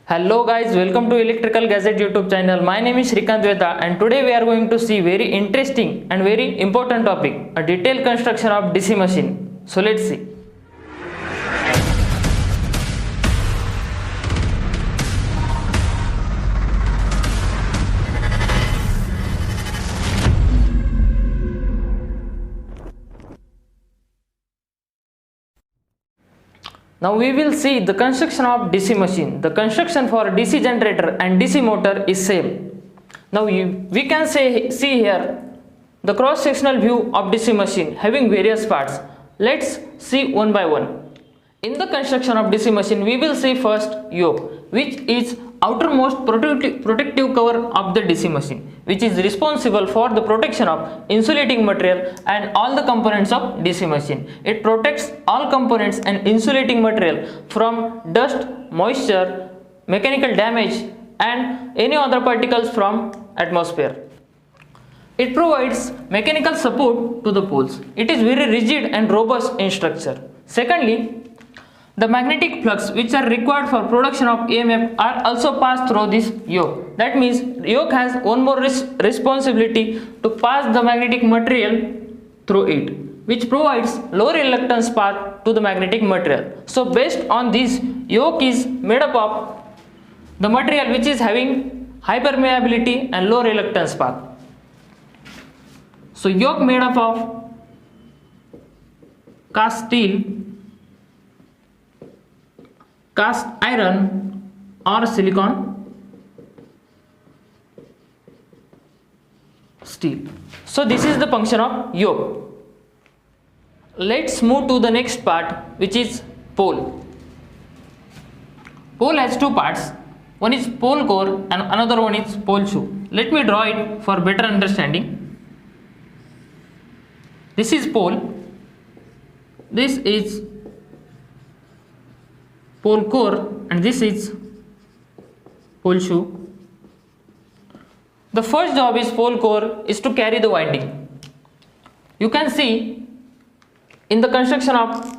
Hello guys, welcome to Electrical Gadget YouTube channel. My name is Shrikant Veda and today we are going to see very interesting and very important topic, a detailed construction of DC machine. So let's see. Now we will see the construction of DC machine. The construction for DC generator and DC motor is same. Now we can see here the cross sectional view of DC machine having various parts. Let's see one by one. In the construction of DC machine we will see first yoke, which is outermost protective cover of the DC machine, which is responsible for the protection of insulating material and all the components of DC machine. It protects all components and insulating material from dust, moisture, mechanical damage and any other particles from atmosphere. It provides mechanical support to the poles. It is very rigid and robust in structure. Secondly, the magnetic flux which are required for production of EMF are also passed through this yoke. That means yoke has one more responsibility to pass the magnetic material through it, which provides low reluctance path to the magnetic material. So based on this, yoke is made up of the material which is having high permeability and low reluctance path. So yoke made up of cast steel, cast iron or silicon steel. So this is the function of yoke. Let's move to the next part, which is pole. Pole has two parts. One is pole core and another one is pole shoe. Let me draw it for better understanding. This is pole. This is pole core and this is pole shoe. The first job is pole core is to carry the winding. You can see in the construction of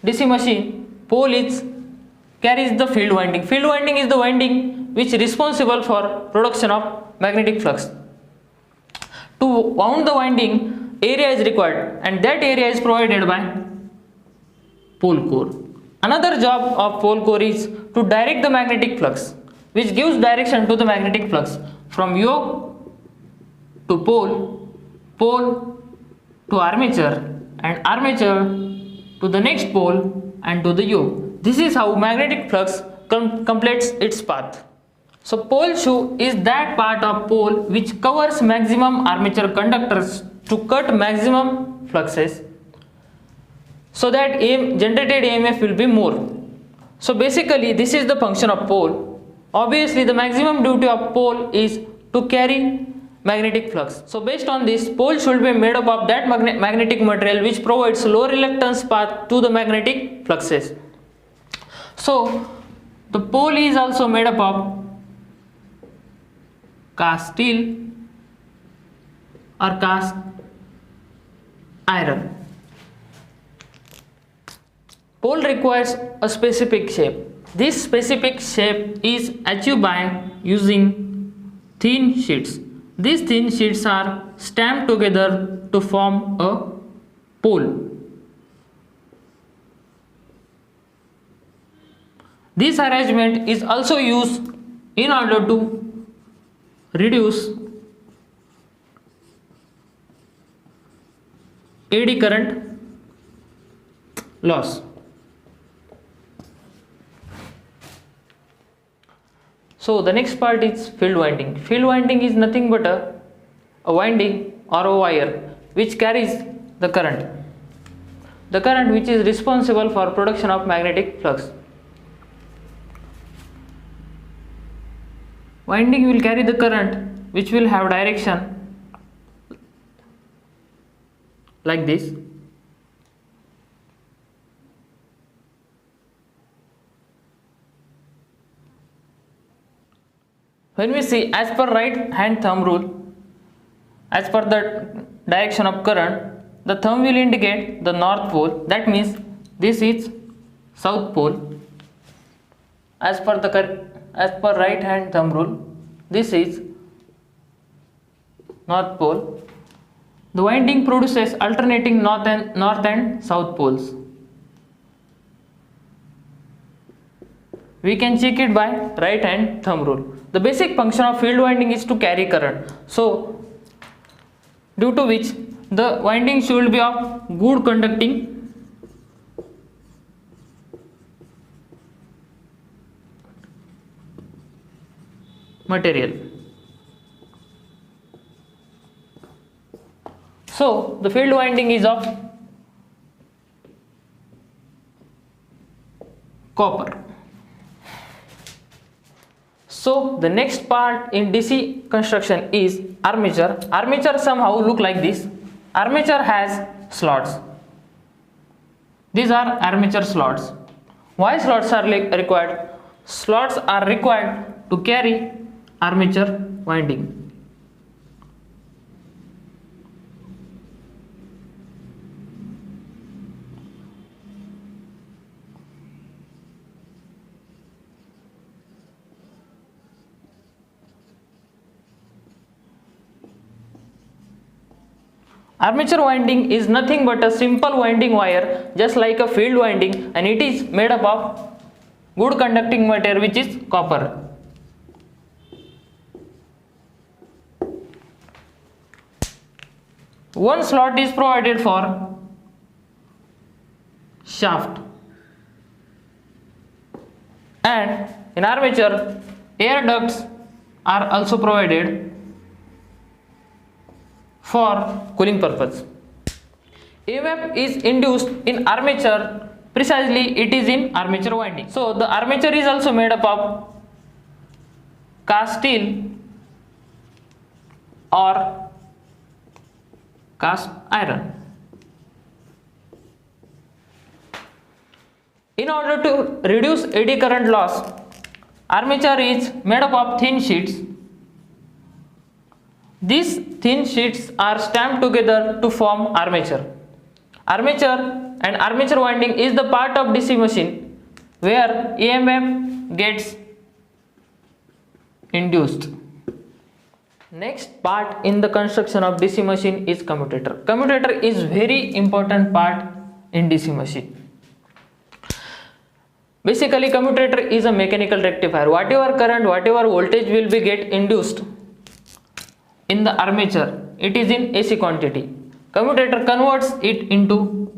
DC machine, pole carries the field winding. Field winding is the winding which is responsible for production of magnetic flux. To wound the winding, area is required and that area is provided by pole core. Another job of pole core is to direct the magnetic flux, which gives direction to the magnetic flux from yoke to pole, pole to armature and armature to the next pole and to the yoke. This is how magnetic flux completes its path. So pole shoe is that part of pole which covers maximum armature conductors to cut maximum fluxes, so that generated EMF will be more. So basically this is the function of pole. Obviously the maximum duty of pole is to carry magnetic flux. So based on this, pole should be made up of that magnetic material which provides low reluctance path to the magnetic fluxes. So the pole is also made up of cast steel or cast iron. Pole requires a specific shape. This specific shape is achieved by using thin sheets. These thin sheets are stamped together to form a pole. This arrangement is also used in order to reduce eddy current loss. So the next part is field winding. Field winding is nothing but a winding or a wire which carries the current. The current which is responsible for production of magnetic flux. Winding will carry the current which will have direction like this. When we see as per right hand thumb rule, as per the direction of current, the thumb will indicate the north pole. That means this is south pole. As per the as per right hand thumb rule. This is north pole. The winding produces alternating north and south poles. We can check it by right hand thumb rule. The basic function of field winding is to carry current. So, due to which the winding should be of good conducting material. So, the field winding is of copper. So, the next part in DC construction is armature. Armature somehow look like this. Armature has slots. These are armature slots. Why slots are required? Slots are required to carry armature winding. Armature winding is nothing but a simple winding wire, just like a field winding, and it is made up of good conducting material, which is copper. One slot is provided for shaft, and in armature air ducts are also provided for cooling purpose. EMF is induced in armature, precisely it is in armature winding. So the armature is also made up of cast steel or cast iron. In order to reduce eddy current loss, armature is made up of thin sheets. These thin sheets are stamped together to form armature. Armature and armature winding is the part of DC machine where EMF gets induced. Next part in the construction of DC machine is commutator. Commutator is very important part in DC machine. Basically, commutator is a mechanical rectifier. Whatever current, whatever voltage will be get induced in the armature, it is in AC quantity. Commutator converts it into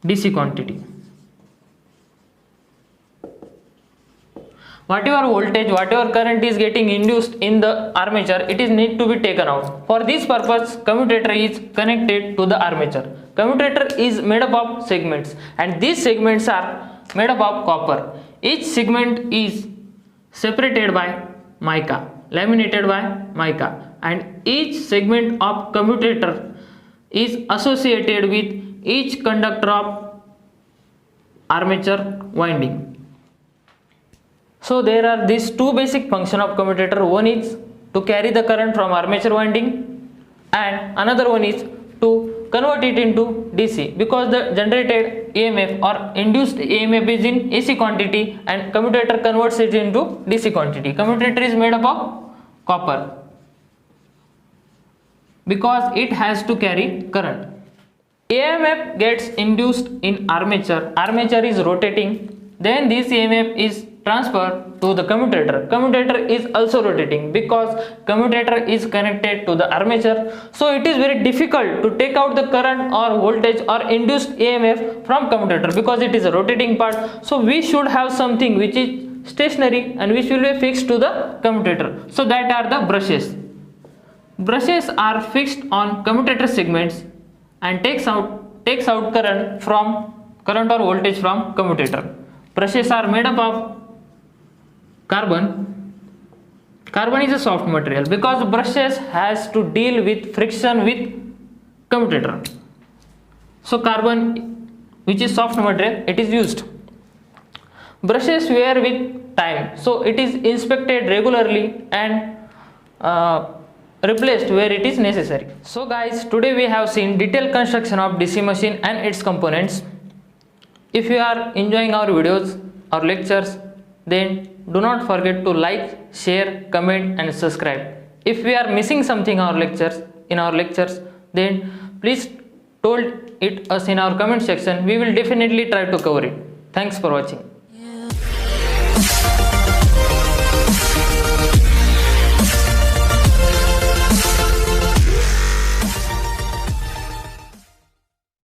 DC quantity. Whatever voltage, whatever current is getting induced in the armature, it is need to be taken out. For this purpose, commutator is connected to the armature. Commutator is made up of segments, and these segments are made up of copper. Each segment is separated by mica, laminated by mica, and each segment of commutator is associated with each conductor of armature winding. So there are these two basic functions of commutator. One is to carry the current from armature winding, and another one is to convert it into DC, because the generated EMF or induced EMF is in AC quantity and commutator converts it into DC quantity. Commutator is made up of copper because it has to carry current. EMF gets induced in armature. Armature is rotating, then this EMF is transferred to the commutator. Commutator is also rotating because commutator is connected to the armature. So it is very difficult to take out the current or voltage or induced EMF from commutator because it is a rotating part. So we should have something which is stationary and which will be fixed to the commutator. So that are the brushes. Brushes are fixed on commutator segments and takes out current or voltage from commutator. Brushes are made up of carbon. Carbon is a soft material because brushes has to deal with friction with commutator. So carbon, which is soft material, it is used. Brushes wear with time, so it is inspected regularly and replaced where it is necessary. So guys, today we have seen detailed construction of DC machine and its components. If you are enjoying our videos or lectures, then do not forget to like, share, comment and subscribe. If we are missing something in our lectures, then please told it us in our comment section. We will definitely try to cover it. Thanks for watching.